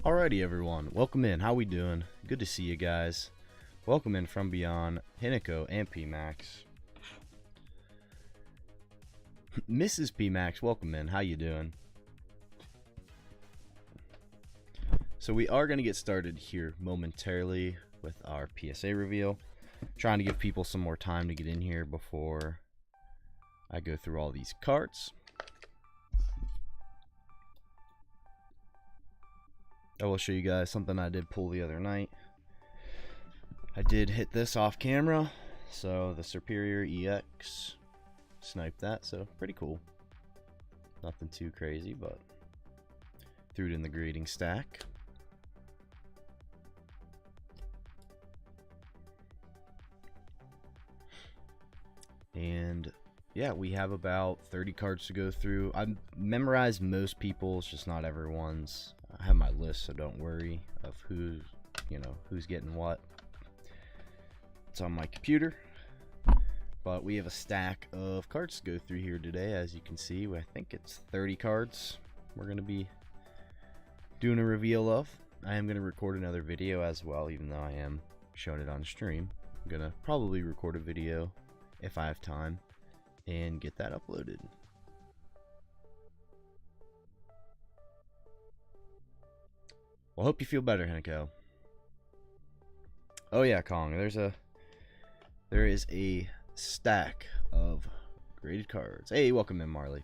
Alrighty everyone, welcome in. How we doing? Good to see you guys. Welcome in from beyond Hinako and PMax. Mrs. PMax, welcome in. How you doing? So we are going to get started here momentarily with our PSA reveal. Trying to give people some more time to get in here before I go through all these cards. I will show you guys something I did pull the other night. I did hit this off camera, so the Superior EX sniped that, so pretty cool. Nothing too crazy, but threw it in the grading stack. And yeah, we have about 30 cards to go through. I've memorized most people's, just not everyone's. I have my list, so don't worry of who's getting what. It's on my computer. But we have a stack of cards to go through here today. As you can see, I think it's 30 cards we're going to be doing a reveal of. I am going to record another video as well, even though I am showing it on stream. I'm going to probably record a video if I have time and get that uploaded. Well, hope you feel better, Hinako. Oh yeah, Kong. There is a stack of graded cards. Hey, welcome in, Marley.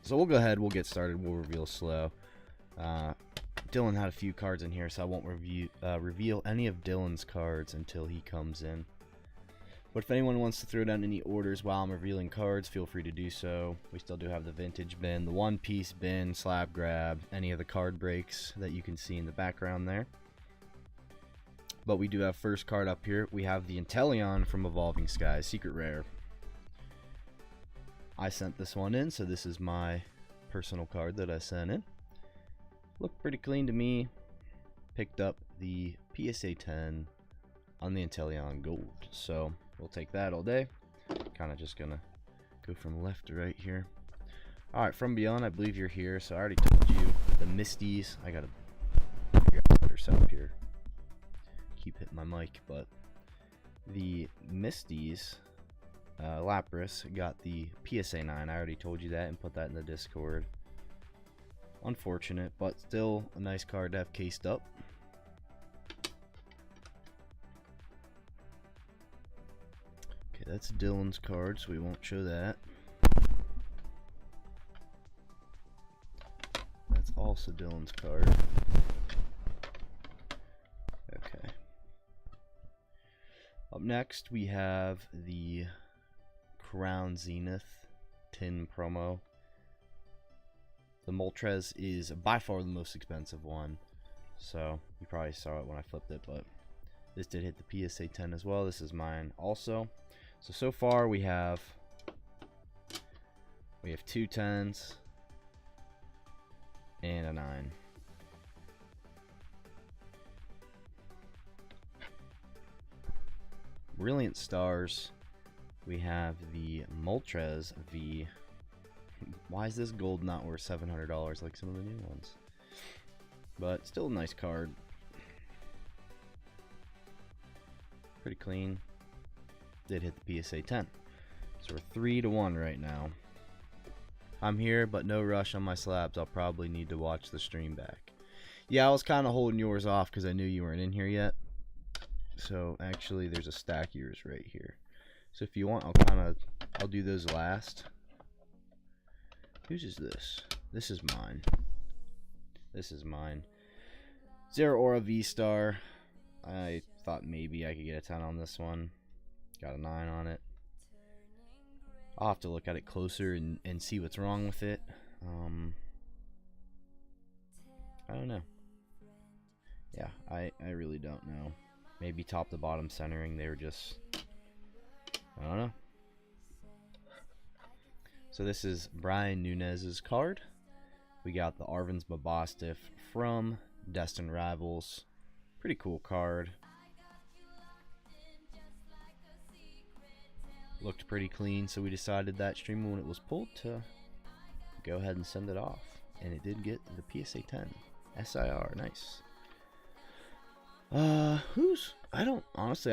So we'll go ahead. We'll get started. We'll reveal slow. Dylan had a few cards in here, so I won't reveal any of Dylan's cards until he comes in. But if anyone wants to throw down any orders while I'm revealing cards, feel free to do so. We still do have the vintage bin, the one piece bin, slab grab, any of the card breaks that you can see in the background there. But we do have first card up here. We have the Inteleon from Evolving Skies, secret rare. I sent this one in, so this is my personal card that I sent in. Looked pretty clean to me. Picked up the PSA 10 on the Inteleon Gold, so we'll take that all day. Kind of just gonna go from left to right here. Alright, from beyond, I believe you're here, so I already told you the Misties. I gotta figure out better setup here. Keep hitting my mic, but the Misties, Lapras got the PSA 9. I already told you that and put that in the Discord. Unfortunate, but still a nice card to have cased up. That's Dylan's card, so we won't show that. That's also Dylan's card. Okay. Up next, we have the Crown Zenith tin promo. The Moltres is by far the most expensive one, so you probably saw it when I flipped it, but this did hit the PSA 10 as well. This is mine also. So far we have 2 10s and a 9. Brilliant Stars. We have the Moltres V. Why is this gold not worth $700 like some of the new ones? But still a nice card. Pretty clean. Did hit the PSA 10. So we're 3-1 right now. I'm here, but no rush on my slabs. I'll probably need to watch the stream back. Yeah, I was kind of holding yours off because I knew you weren't in here yet. So actually, there's a stack of yours right here. So if you want, I'll do those last. Whose is this? This is mine. This is mine. Zeraora V-Star. I thought maybe I could get a 10 on this one. Got a 9 on it. I'll have to look at it closer and see what's wrong with it. I don't know. Yeah, I really don't know. Maybe top to bottom centering, they were just, I don't know. So this is Brian Nunez's card. We got the Arvin's Babostiff from Destined Rivals. Pretty cool card. Looked pretty clean, so we decided that stream when it was pulled to go ahead and send it off. And it did get the PSA 10. SIR, nice. Honestly, I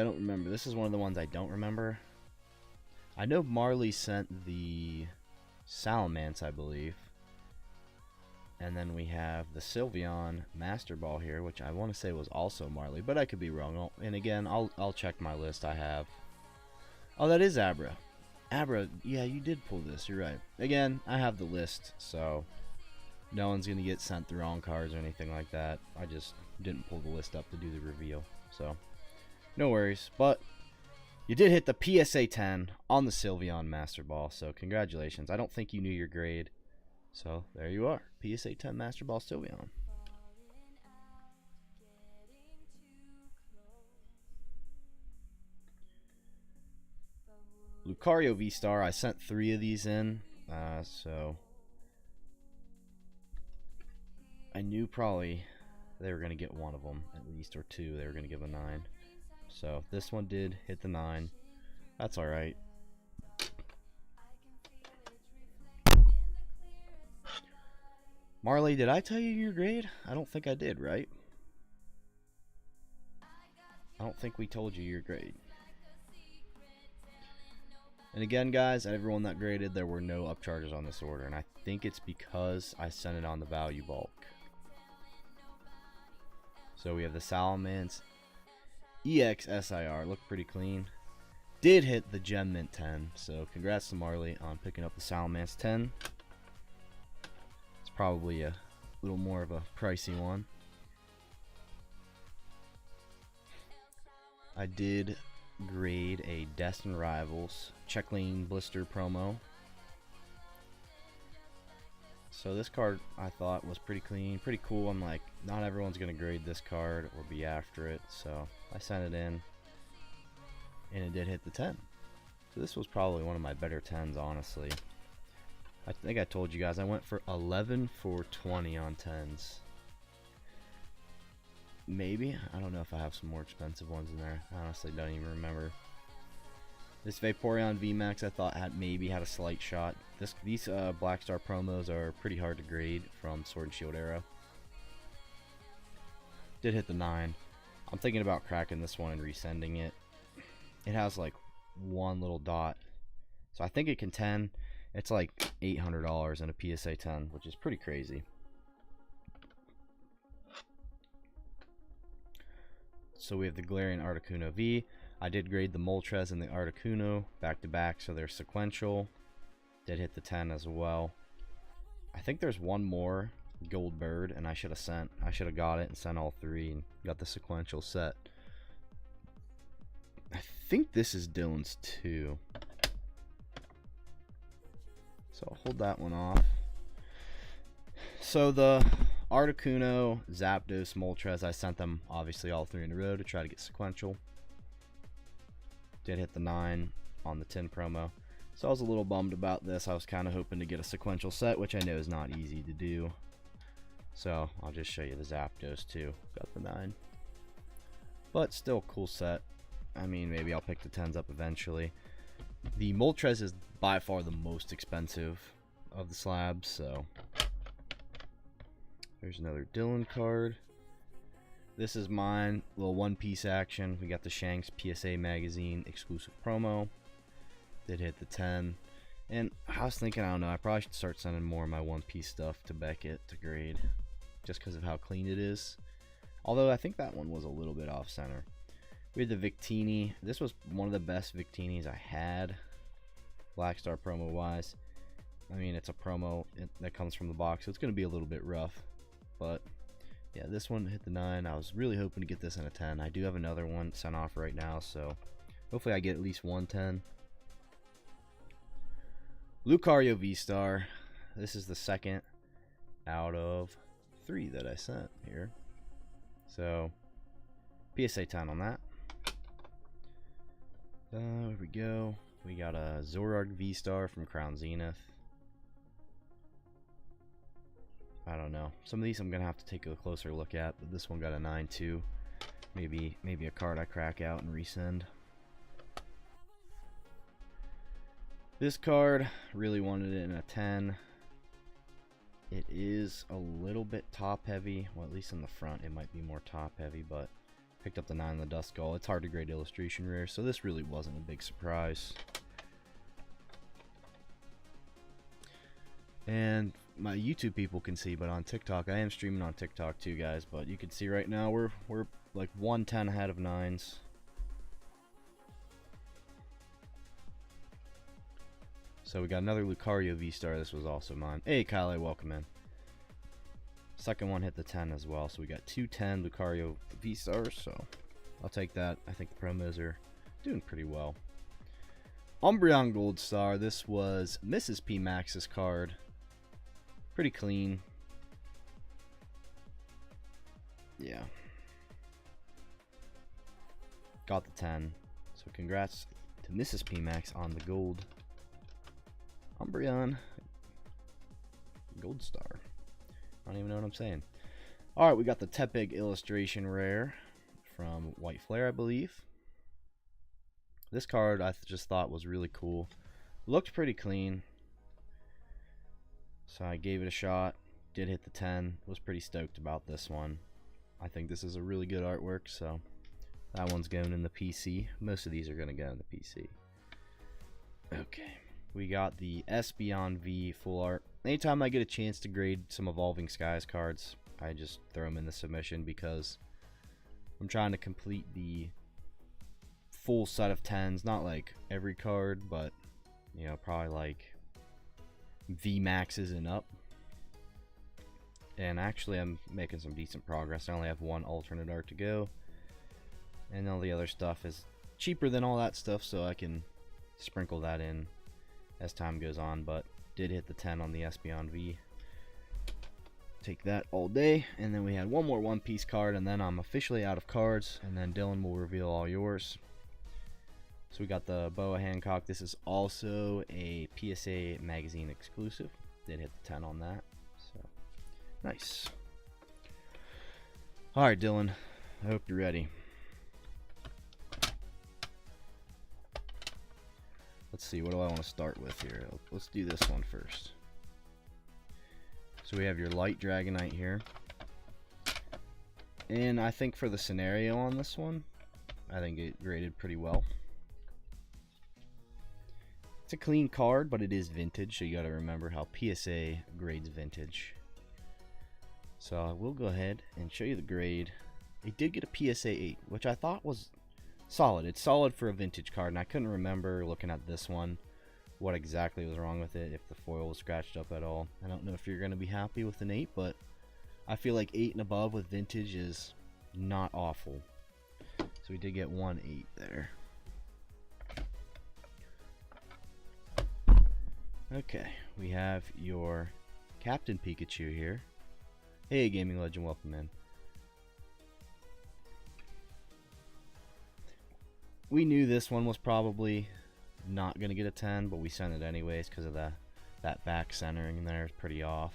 don't remember. This is one of the ones I don't remember. I know Marley sent the Salamence, I believe. And then we have the Sylveon Master Ball here, which I want to say was also Marley, but I could be wrong. And again, I'll check my list I have. Oh, that is Abra. Abra, yeah, you did pull this. You're right. Again, I have the list, so no one's going to get sent the wrong cards or anything like that. I just didn't pull the list up to do the reveal, so no worries. But you did hit the PSA 10 on the Sylveon Master Ball, so congratulations. I don't think you knew your grade, so there you are. PSA 10 Master Ball Sylveon. Lucario V-Star, I sent 3 of these in, so I knew probably they were going to get one of them, at least, or 2. They were going to give a 9. So this one did hit the 9. That's alright. Marley, did I tell you your grade? I don't think I did, right? I don't think we told you your grade. And again, guys, everyone that graded, there were no upcharges on this order, and I think it's because I sent it on the value bulk. So we have the Salamence EX SIR, looked pretty clean. Did hit the Gem Mint 10, so congrats to Marley on picking up the Salamence 10. It's probably a little more of a pricey one. I did grade a Destined Rivals Checkling Blister promo. So this card I thought was pretty clean, pretty cool. I'm like, not everyone's gonna grade this card or be after it, so I sent it in and it did hit the 10. So this was probably one of my better 10s, honestly. I think I told you guys I went for 11 for 20 on 10s. Maybe. I don't know if I have some more expensive ones in there. I honestly don't even remember. This Vaporeon VMAX I thought maybe had a slight shot. These Black Star promos are pretty hard to grade from Sword and Shield era. Did hit the 9. I'm thinking about cracking this one and resending it. It has like one little dot. So I think it can 10. It's like $800 in a PSA 10, which is pretty crazy. So we have the Galarian Articuno V. I did grade the Moltres and the Articuno back to back, so they're sequential. Did hit the 10 as well. I think there's one more Gold Bird, and I should have got it and sent all 3 and got the sequential set. I think this is Dylan's too. So I'll hold that one off. So the Articuno, Zapdos, Moltres, I sent them obviously all 3 in a row to try to get sequential. Did hit the 9 on the 10 promo. So I was a little bummed about this. I was kind of hoping to get a sequential set, which I know is not easy to do. So I'll just show you the Zapdos too. Got the 9. But still cool set. I mean, maybe I'll pick the 10s up eventually. The Moltres is by far the most expensive of the slabs, so there's another Dylan card. This is mine, little One Piece action. We got the Shanks PSA Magazine exclusive promo. Did hit the 10. And I was thinking, I don't know, I probably should start sending more of my One Piece stuff to Beckett to grade, just because of how clean it is. Although I think that one was a little bit off center. We had the Victini. This was one of the best Victinis I had, Black Star promo wise. I mean, it's a promo that comes from the box, so it's going to be a little bit rough. But yeah, this one hit the 9. I was really hoping to get this in a 10. I do have another one sent off right now, so hopefully I get at least 110. Lucario V-Star. This is the second out of 3 that I sent here. So PSA 10 on that. Here we go. We got a Zorark V-Star from Crown Zenith. I don't know. Some of these I'm gonna have to take a closer look at, but this one got a 9 too. Maybe a card I crack out and resend. This card, really wanted it in a 10. It is a little bit top heavy. Well, at least in the front it might be more top heavy, but picked up the 9 in the Dust Skull. It's hard to grade illustration rare, so this really wasn't a big surprise. And my YouTube people can see, but on TikTok, I am streaming on TikTok too, guys. But you can see right now we're like 110 ahead of 9s. So we got another Lucario V-Star. This was also mine. Hey, Kyle, welcome in. Second one hit the 10 as well. So we got 210 Lucario V-Stars. So I'll take that. I think the promos are doing pretty well. Umbreon Gold Star. This was Mrs. P Max's card. Pretty clean. Yeah. Got the 10. So congrats to Mrs. P Max on the gold. Umbreon Gold Star. I don't even know what I'm saying. Alright, we got the Tepig illustration rare from White Flare, I believe. This card I just thought was really cool. Looked pretty clean. So I gave it a shot. Did hit the 10. Was pretty stoked about this one. I think this is a really good artwork, so that one's going in the PC. Most of these are going to go in the PC. Okay. We got the Espeon V full art. Anytime I get a chance to grade some Evolving Skies cards, I just throw them in the submission because I'm trying to complete the full set of 10s. Not like every card, but you know, probably like V Maxes and up. And actually I'm making some decent progress. I only have one alternate art to go, and all the other stuff is cheaper than all that stuff, so I can sprinkle that in as time goes on. But did hit the 10 on the Espeon V. Take that all day. And then we had one more One Piece card, and then I'm officially out of cards, and then Dylan will reveal all yours. So we got the Boa Hancock. This is also a PSA magazine exclusive. Did hit the 10 on that. So nice. Alright, Dylan. I hope you're ready. Let's see, what do I want to start with here? Let's do this one first. So we have your Light Dragonite here. And I think for the scenario on this one, I think it graded pretty well. It's a clean card, but it is vintage, so you gotta remember how PSA grades vintage. So I will go ahead and show you the grade. It did get a PSA 8, which I thought was solid. It's solid for a vintage card, and I couldn't remember looking at this one what exactly was wrong with it, if the foil was scratched up at all. I don't know if you're going to be happy with an 8, but I feel like 8 and above with vintage is not awful. So we did get 1 8 there. Okay, we have your Captain Pikachu here. Hey, Gaming Legend, welcome in. We knew this one was probably not going to get a 10, but we sent it anyways because of that back centering there is pretty off.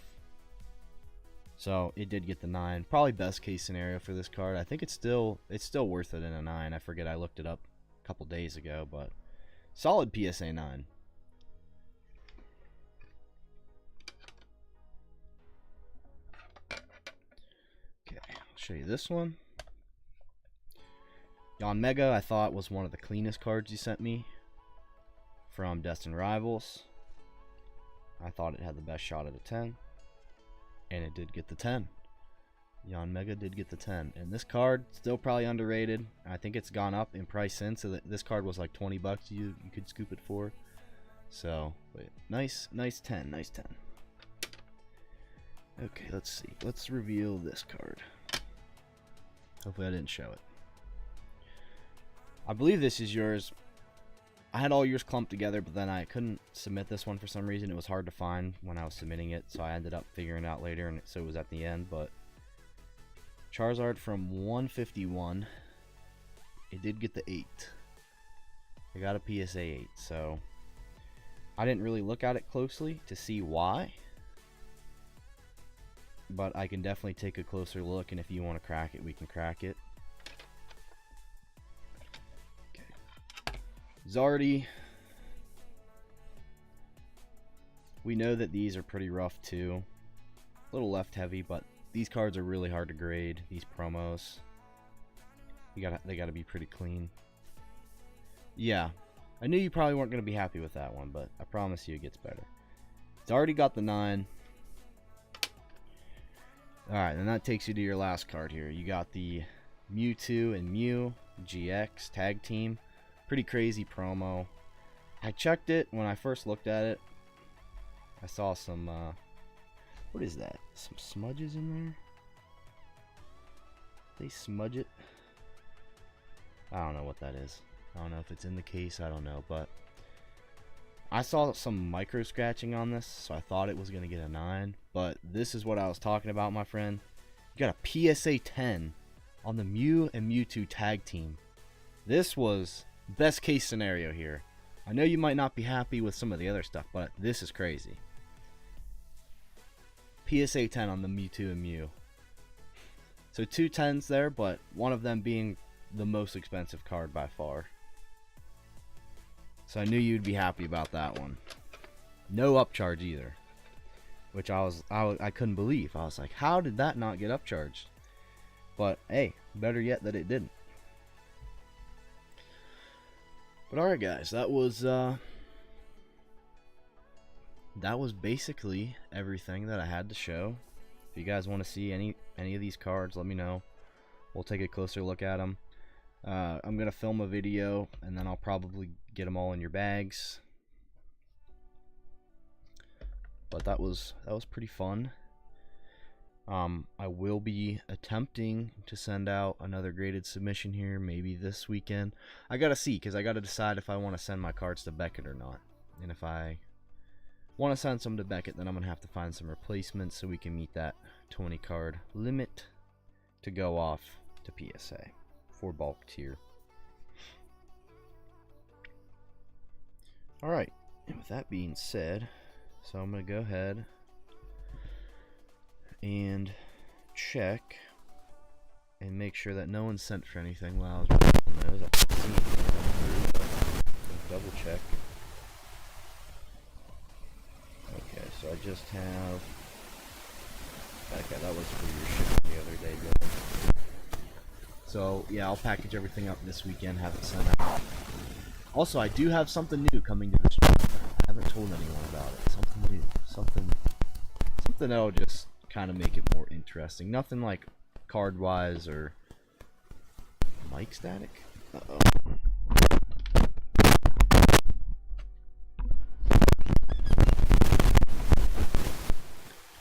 So it did get the 9. Probably best case scenario for this card. I think it's still worth it in a 9. I forget, I looked it up a couple days ago, but solid PSA 9. Okay, I'll show you this one. Yanmega, I thought, was one of the cleanest cards you sent me from Destined Rivals. I thought it had the best shot at a 10, and it did get the 10. Yanmega did get the 10, and this card still probably underrated. I think it's gone up in price since. So this card was like 20 bucks. You could scoop it for. So nice 10, nice 10. Okay, let's see. Let's reveal this card. Hopefully I didn't show it. I believe this is yours. I had all yours clumped together, but then I couldn't submit this one for some reason. It was hard to find when I was submitting it, so I ended up figuring it out later, and so it was at the end. But Charizard from 151. It did get the 8. It got a PSA 8, so I didn't really look at it closely to see why. But I can definitely take a closer look, and if you want to crack it, we can crack it. Zardy. We know that these are pretty rough too. A little left heavy, but these cards are really hard to grade. These promos, they gotta be pretty clean. Yeah, I knew you probably weren't gonna be happy with that one, but I promise you it gets better. It's already got the 9. All right, and that takes you to your last card here. You got the Mewtwo and Mew GX tag team. Pretty crazy promo. I checked it when I first looked at it. I saw some what is that? Some smudges in there? They smudge it? I don't know what that is. I don't know if it's in the case, I don't know, but I saw some micro scratching on this, so I thought it was going to get a 9, but this is what I was talking about, my friend. You got a PSA 10 on the Mew and Mewtwo tag team. This was best case scenario here. I know you might not be happy with some of the other stuff, but this is crazy. PSA 10 on the Mewtwo and Mew. So 2 10s there, but one of them being the most expensive card by far. So I knew you'd be happy about that one. No upcharge either, which I couldn't believe. I was like, how did that not get upcharged? But hey, better yet that it didn't. But alright guys, that was basically everything that I had to show. If you guys want to see any of these cards, let me know. We'll take a closer look at them. I'm gonna film a video and then I'll probably get them all in your bags. But that was pretty fun. I will be attempting to send out another graded submission here, maybe this weekend. I gotta see, because I gotta decide if I want to send my cards to Beckett or not. And if I want to send some to Beckett, then I'm gonna have to find some replacements so we can meet that 20 card limit to go off to PSA for bulk tier. Alright, and with that being said, so I'm gonna go ahead and check and make sure that no one sent for anything while I was recording those. I didn't see anything come through, but double check. Okay, so I just have. Okay, that was for your shipping the other day, Dylan. So yeah, I'll package everything up this weekend, have it sent out. Also, I do have something new coming to the stream. I haven't told anyone about it. Something new, something that'll just kind of make it more interesting. Nothing like card wise or mic static.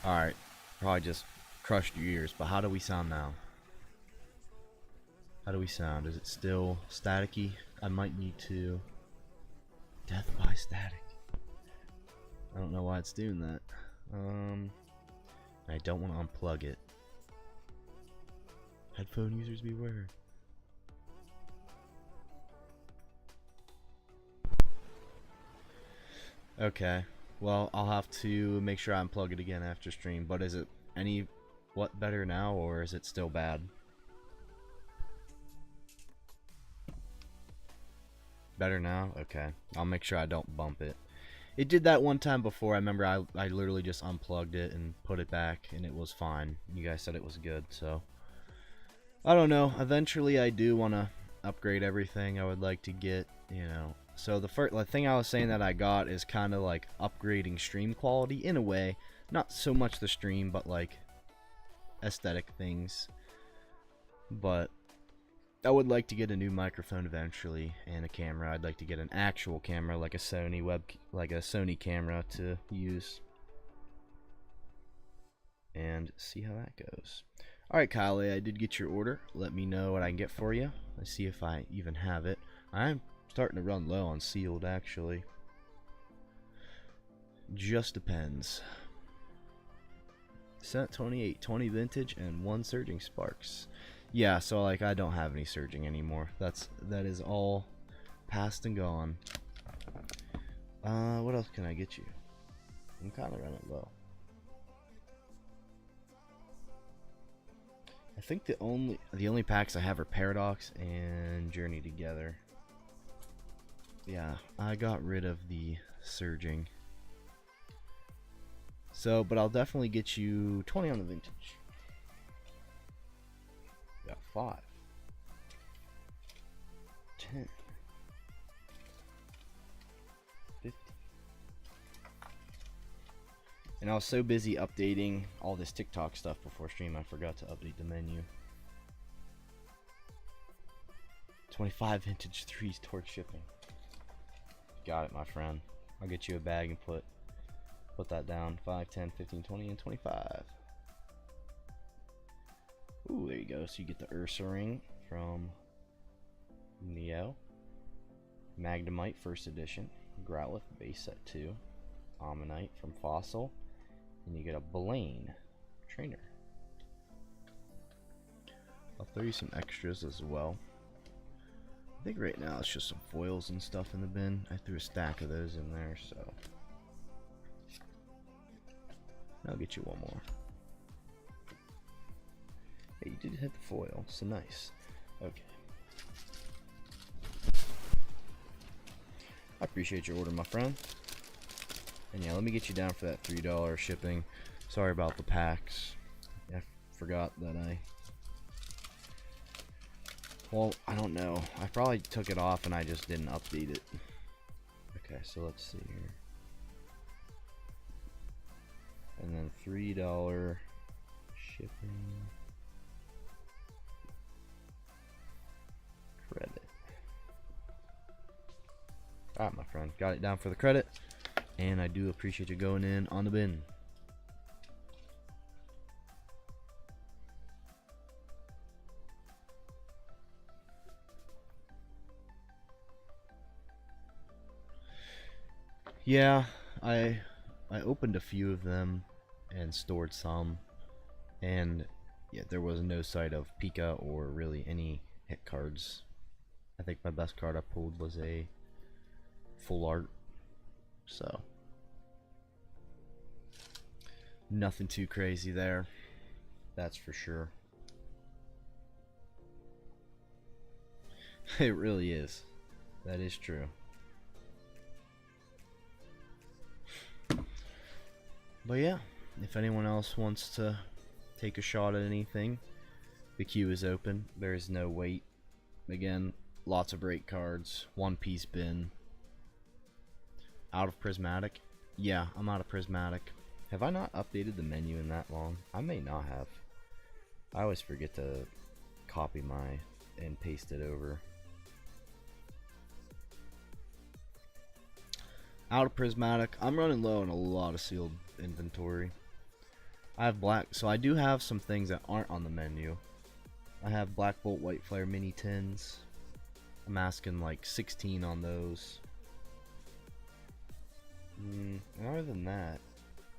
Alright, probably just crushed your ears, but how do we sound now? How do we sound? Is it still staticky? I might need to death by static. I don't know why it's doing that. I don't want to unplug it. Headphone users beware. Okay, well, I'll have to make sure I unplug it again after stream. But is it what better now, or is it still bad? Better now? Okay, I'll make sure I don't bump it. It did that one time before. I remember I literally just unplugged it and put it back, and it was fine. You guys said it was good, so I don't know. Eventually, I do want to upgrade everything. I would like to get, you know. So the thing I was saying that I got is kind of like upgrading stream quality in a way. Not so much the stream, but like aesthetic things. But I would like to get a new microphone eventually and a camera. I'd like to get an actual camera, like a Sony camera to use, and see how that goes. Alright, Kyle, I did get your order. Let me know what I can get for you. Let's see if I even have it. I'm starting to run low on sealed, actually. Just depends. Set 28, 20 vintage, and 1 surging sparks. Yeah, so like I don't have any surging anymore. That is all past and gone. What else can I get you? I'm kind of running low. I think the only packs I have are Paradox and Journey Together. Yeah, I got rid of the surging. So, but I'll definitely get you 20 on the vintage. Got 5, 10, 50. And I was so busy updating all this TikTok stuff before stream, I forgot to update the menu. 25 vintage 3s toward shipping. Got it, my friend. I'll get you a bag and put that down. 5, 10, 15, 20, and 25. Ooh, there you go. So you get the Ursa ring from Neo. Magnemite first edition. Growlithe base set 2. Ammonite from Fossil. And you get a Blaine trainer. I'll throw you some extras as well. I think right now it's just some foils and stuff in the bin. I threw a stack of those in there, so I'll get you one more. Hey, you did hit the foil, so nice. Okay. I appreciate your order, my friend. And yeah, let me get you down for that $3 shipping. Sorry about the packs. I forgot that well, I don't know. I probably took it off and I just didn't update it. Okay, so let's see here. And then $3 shipping. Credit. Alright, my friend. Got it down for the credit. And I do appreciate you going in on the bin. Yeah, I opened a few of them and stored some, and yeah, there was no sight of Pika or really any hit cards. I think my best card I pulled was a full art, so nothing too crazy there, that's for sure. It really is. That is true. But yeah, if anyone else wants to take a shot at anything, the queue is open. There is no wait. Again, lots of great cards. One Piece bin. Out of Prismatic? Yeah, I'm out of Prismatic. Have I not updated the menu in that long? I may not have. I always forget to copy my and paste it over. Out of Prismatic. I'm running low on a lot of sealed inventory. I have black, so I do have some things that aren't on the menu. I have Black Bolt White Flare mini tins. I'm asking like 16 on those. Other than that,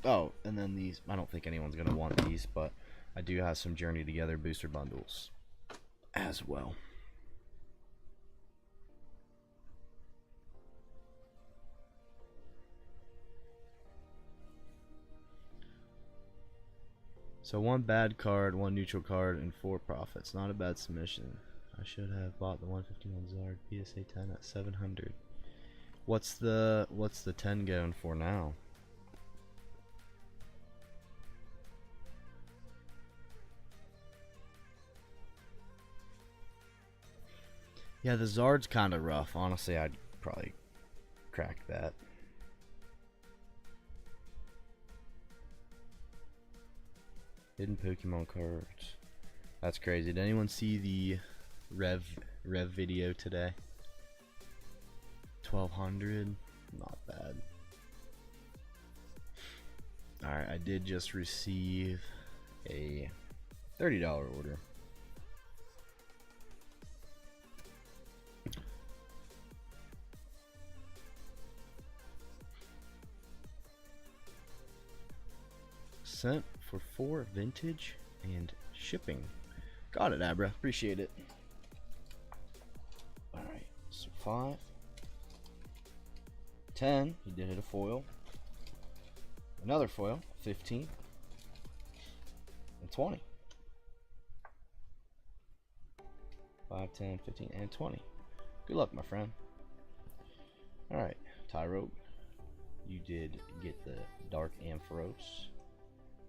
oh, and then these, I don't think anyone's gonna want these, but I do have some Journey Together booster bundles as well. So 1 bad card, 1 neutral card, and 4 profits. Not a bad submission. I should have bought the 151 Zard PSA 10 at 700. What's the 10 going for now? Yeah, the Zard's kind of rough. Honestly, I'd probably crack that. Hidden Pokemon cards. That's crazy. Did anyone see the Rev video today? 1200. Not bad. Alright, I did just receive a $30 order. Sent for 4 vintage and shipping. Got it, Abra. Appreciate it. Alright, so 5, 10. He did hit a foil. Another foil. 15 and 20. 5, 10, 15, and 20. Good luck, my friend. Alright, Tyrogue, you did get the Dark Ampharos,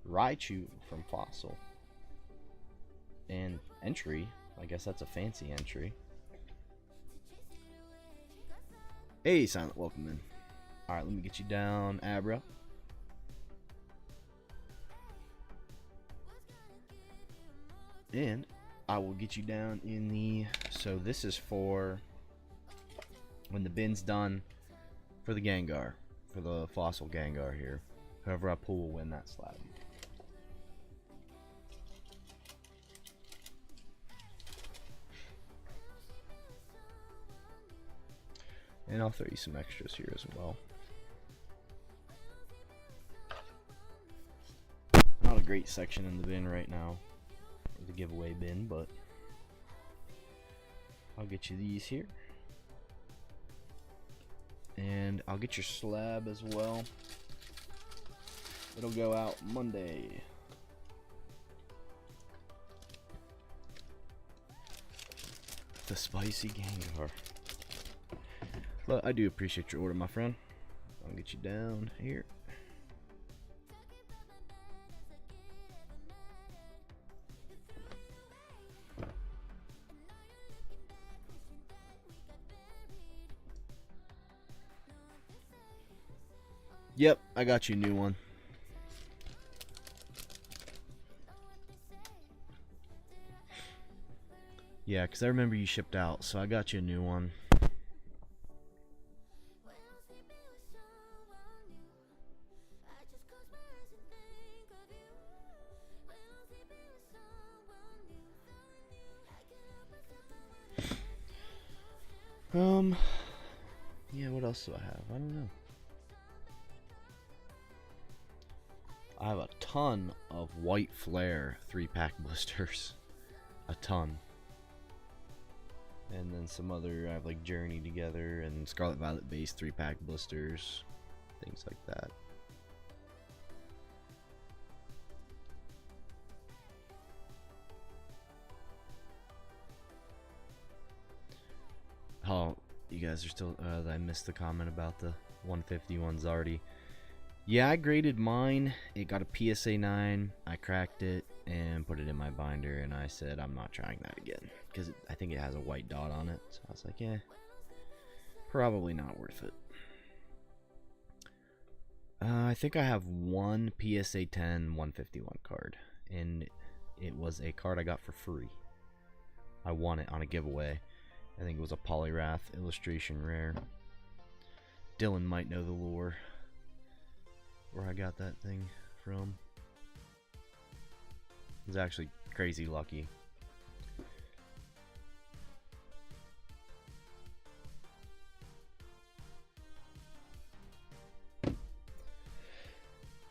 Raichu from Fossil, and entry. I guess that's a fancy entry. Hey, Silent, welcome in. Alright, let me get you down, Abra. And I will get you down in the... So this is for when the bin's done for the Gengar. For the Fossil Gengar here. Whoever I pull will win that slab. And I'll throw you some extras here as well. Not a great section in the bin right now. The giveaway bin, but I'll get you these here. And I'll get your slab as well. It'll go out Monday. The spicy Gengar. But I do appreciate your order, my friend. I'll get you down here. Yep, I got you a new one. Yeah, because I remember you shipped out, so I got you a new one. Yeah, what else do I have? I don't know. I have a ton of white flare 3-pack blisters. A ton. And then some other, I have like Journey Together and Scarlet Violet base 3-pack blisters. Things like that. Oh, you guys are still, I missed the comment about the 151 Zardy. Yeah, I graded mine. It got a PSA 9. I cracked it and put it in my binder, and I said I'm not trying that again because I think it has a white dot on it. So I was like, yeah, probably not worth it. I think I have one PSA 10 151 card, and it was a card I got for free. I won it on a giveaway. I think it was a Polyrath illustration rare. Dylan might know the lore. Where I got that thing from. It was actually crazy lucky.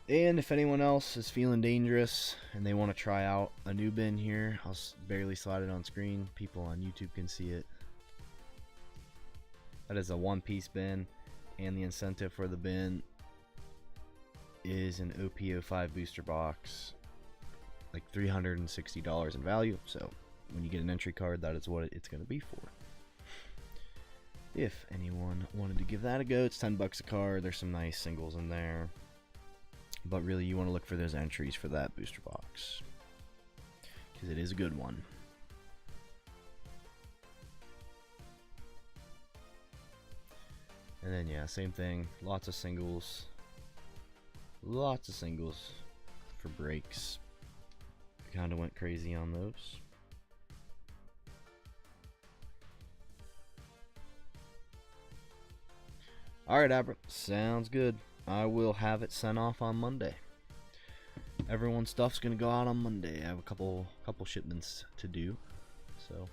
And if anyone else is feeling dangerous and they want to try out a new bin here, I'll barely slide it on screen. People on YouTube can see it. That is a one-piece bin, and the incentive for the bin is an OP05 booster box, like $360 in value. So when you get an entry card, that is what it's going to be for. If anyone wanted to give that a go, it's 10 bucks a card. There's some nice singles in there, but really you want to look for those entries for that booster box because it is a good one. And then yeah, same thing, lots of singles. Lots of singles for breaks. Kind of went crazy on those. Alright, Abra. Sounds good. I will have it sent off on Monday. Everyone's stuff's going to go out on Monday. I have a couple shipments to do. So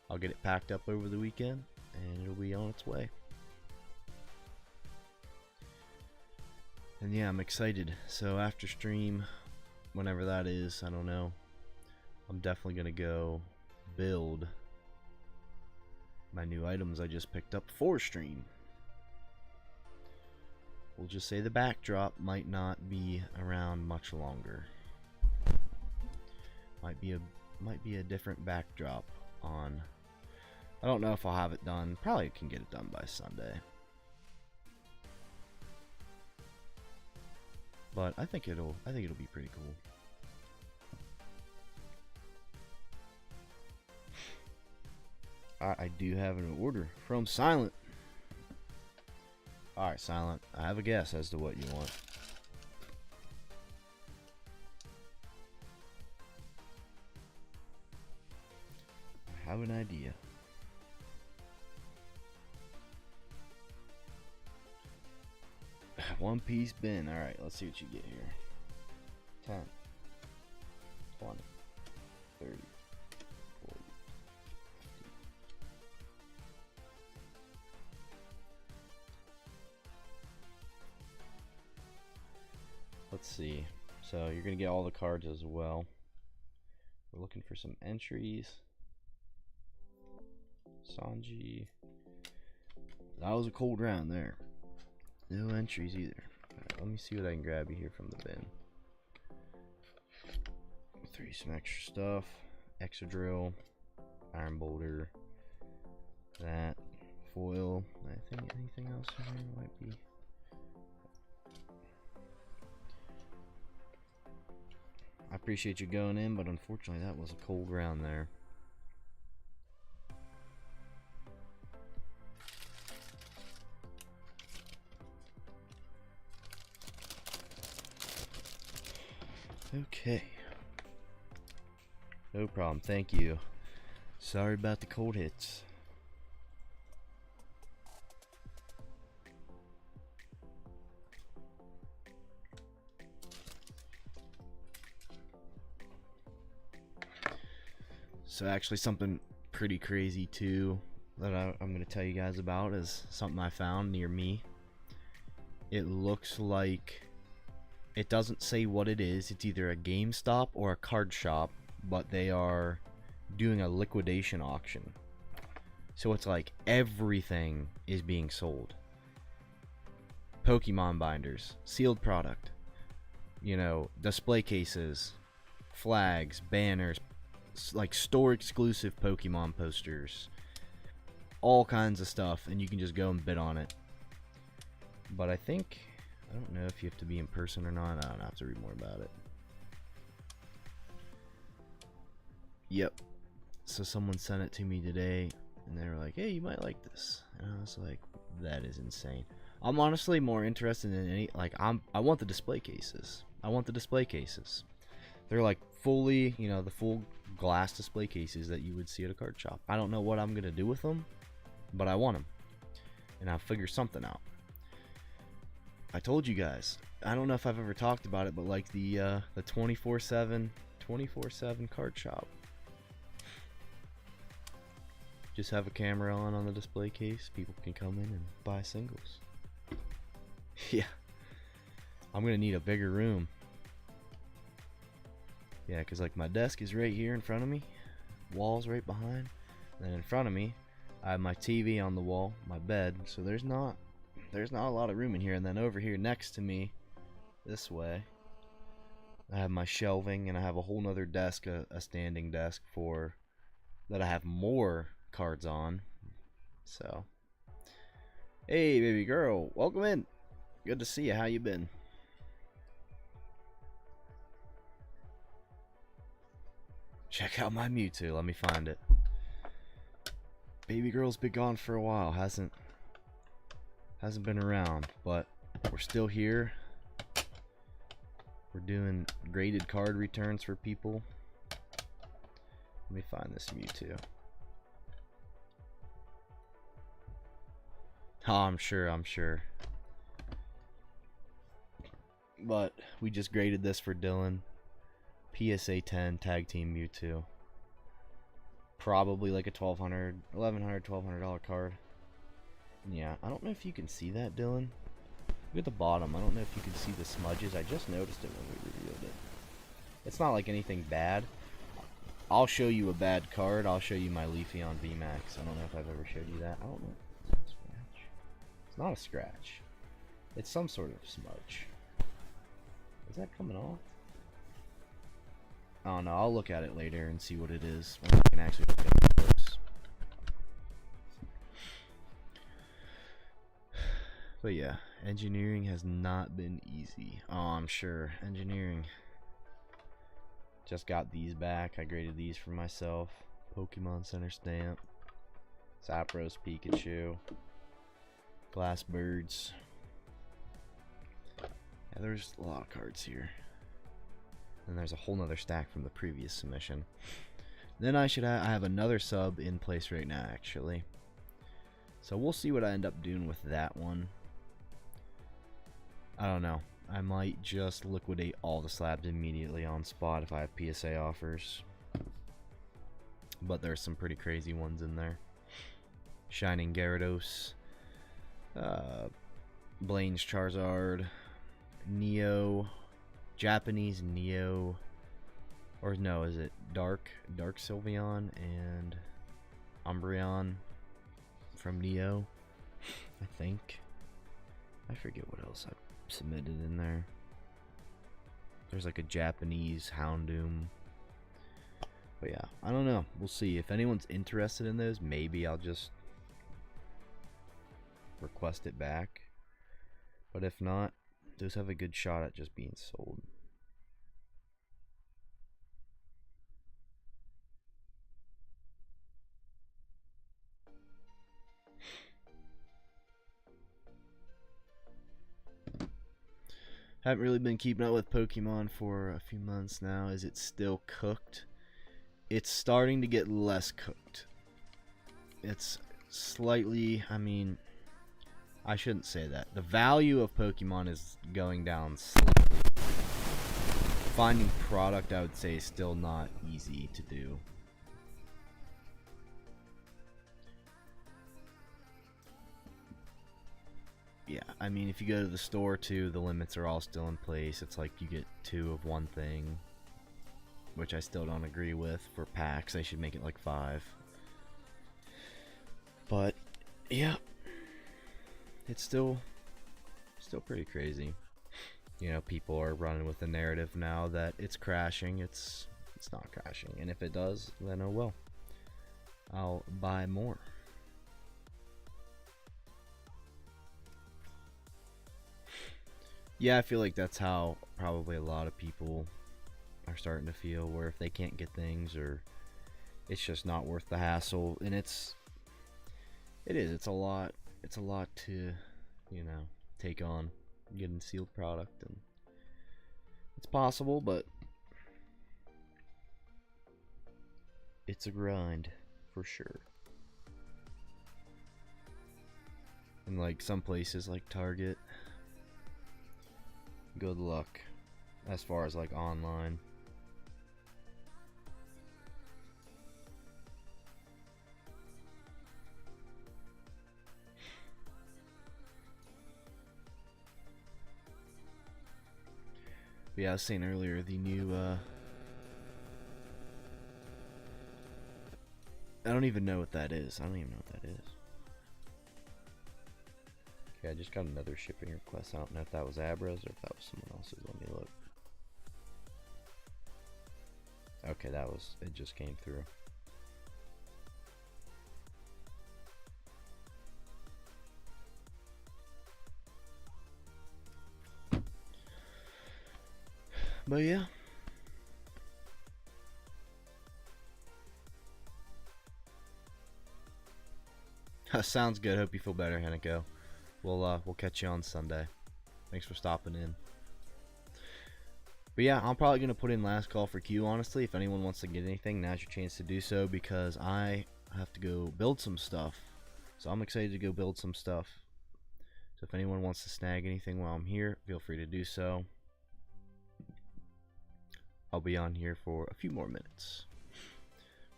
I'll get it packed up over the weekend and it'll be on its way. And yeah, I'm excited. So after stream, whenever that is, I don't know, I'm definitely going to go build my new items I just picked up for stream. We'll just say the backdrop might not be around much longer. Might be a different backdrop on. I don't know if I'll have it done. Probably can get it done by Sunday. but I think it'll be pretty cool. I do have an order from Silent. Alright, Silent, I have a guess as to what you want. I have an idea. One piece bin. Alright, let's see what you get here. 10, 20, 30, 40, 50. Let's see. So you're going to get all the cards as well. We're looking for some entries. Sanji. That was a cold round there. No entries either. Right, let me see what I can grab you here from the bin. Throw some extra stuff. Extra drill. Iron boulder. That. Foil. I think anything else in here might be. I appreciate you going in, but unfortunately that was a cold round there. Okay. No problem, thank you. Sorry about the cold hits. So actually something pretty crazy too that I'm going to tell you guys about is something I found near me. It looks like, it doesn't say what it is. It's either a GameStop or a card shop, but they are doing a liquidation auction. So it's like everything is being sold. Pokemon binders, sealed product, you know, display cases, flags, banners, like store exclusive Pokemon posters, all kinds of stuff, and you can just go and bid on it. But I don't know if you have to be in person or not. I don't have to read more about it. Yep. So someone sent it to me today, and they were like, hey, you might like this. And I was like, that is insane. I'm honestly more interested in any, like, I want the display cases. I want the display cases. They're like fully, you know, the full glass display cases that you would see at a card shop. I don't know what I'm going to do with them, but I want them. And I'll figure something out. I told you guys, I don't know if I've ever talked about it, but like the 24/7 card shop. Just have a camera on the display case. People can come in and buy singles. Yeah. I'm going to need a bigger room. Yeah, because like my desk is right here in front of me. Wall's right behind. And then in front of me, I have my TV on the wall, my bed. So there's not a lot of room in here. And then over here next to me, this way, I have my shelving, and I have a whole nother desk, a standing desk for that I have more cards on. So, hey baby girl, welcome in. Good to see you. How you been? Check out my Mewtwo. Let me find it. Baby girl's been gone for a while. Hasn't been around, but we're still here. We're doing graded card returns for people. Let me find this Mewtwo. Oh, I'm sure. But we just graded this for Dylan. PSA 10 tag team Mewtwo. Probably like a $1,1200 card. Yeah, I don't know if you can see that, Dylan. Look at the bottom. I don't know if you can see the smudges. I just noticed it when we revealed it. It's not like anything bad. I'll show you a bad card. I'll show you my Leafeon VMAX. I don't know if I've ever showed you that. I don't know. It's not a scratch. It's some sort of smudge. Is that coming off? Oh no, I'll look at it later and see what it is when I can actually look at it close. But yeah, engineering has not been easy. Oh, I'm sure. Engineering. Just got these back. I graded these for myself. Pokemon Center stamp. Zapdos, Pikachu. Glass Birds. Yeah, there's a lot of cards here. And there's a whole nother stack from the previous submission. Then I have another sub in place right now, actually. So we'll see what I end up doing with that one. I don't know. I might just liquidate all the slabs immediately on spot if I have PSA offers. But there's some pretty crazy ones in there. Shining Gyarados. Blaine's Charizard. Neo. Japanese Neo. Or no, is it Dark Sylveon and Umbreon from Neo, I think. I forget what else I submitted in there. There's like a Japanese Houndoom. But yeah, I don't know. We'll see. If anyone's interested in those, maybe I'll just request it back. But if not, those have a good shot at just being sold. Haven't really been keeping up with Pokemon for a few months now. Is it still cooked? It's starting to get less cooked. It's slightly, I mean, I shouldn't say that. The value of Pokemon is going down slightly. Finding product, I would say, is still not easy to do. Yeah, I mean, if you go to the store too, the limits are all still in place. It's like you get 2 of one thing, which I still don't agree with. For packs, they should make it like 5. But yeah, it's still pretty crazy. You know, people are running with the narrative now that it's crashing. It's not crashing, and if it does, then oh well. I'll buy more. Yeah, I feel like that's how probably a lot of people are starting to feel, where if they can't get things, or it's just not worth the hassle. And it's a lot to, you know, take on getting sealed product, and it's possible, but it's a grind for sure. And like some places like Target, good luck as far as like online. But yeah, I was saying earlier, the new I don't even know what that is. I don't even know what that is. Okay, I just got another shipping request. I don't know if that was Abra's or if that was someone else's. Let me look. Okay, it just came through. But yeah. Sounds good. Hope you feel better, Hanako. We'll catch you on Sunday. Thanks for stopping in. But yeah, I'm probably gonna put in last call for Q, honestly. If anyone wants to get anything, now's your chance to do so, because I have to go build some stuff. So I'm excited to go build some stuff. So if anyone wants to snag anything while I'm here, feel free to do so. I'll be on here for a few more minutes.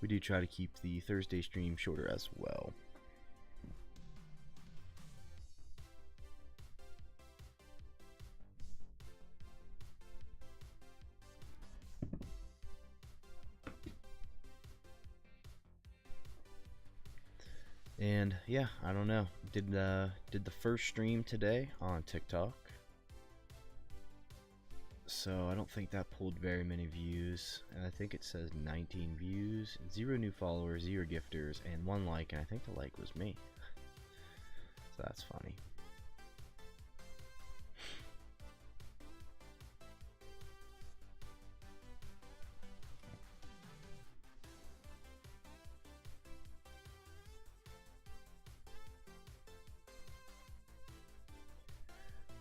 We do try to keep the Thursday stream shorter as well. And yeah, I don't know. Did the first stream today on TikTok. So I don't think that pulled very many views. And I think it says 19 views, 0 new followers, 0 gifters, and 1 like. And I think the like was me. So that's funny.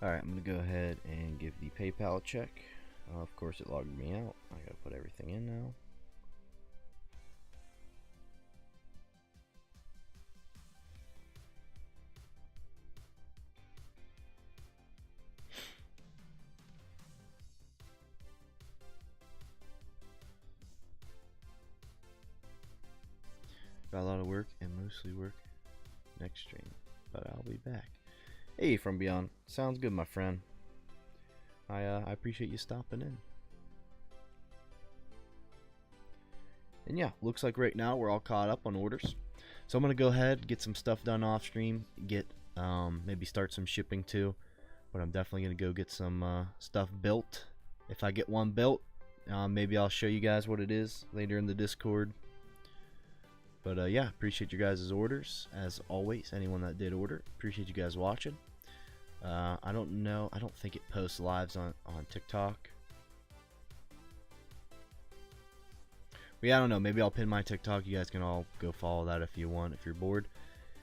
Alright, I'm going to go ahead and give the PayPal a check. Of course it logged me out. I got to put everything in now. Got a lot of work and mostly work next stream, but I'll be back. Hey, from beyond. Sounds good, my friend. I appreciate you stopping in. And yeah, looks like right now we're all caught up on orders. So I'm gonna go ahead, get some stuff done off stream, get maybe start some shipping too. But I'm definitely gonna go get some stuff built. If I get one built, maybe I'll show you guys what it is later in the Discord. But yeah, appreciate your guys' orders as always. Anyone that did order, appreciate you guys watching. I don't know. I don't think it posts lives on TikTok. But yeah, I don't know. Maybe I'll pin my TikTok. You guys can all go follow that if you want, if you're bored.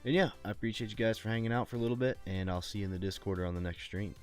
And yeah, I appreciate you guys for hanging out for a little bit, and I'll see you in the Discord or on the next stream.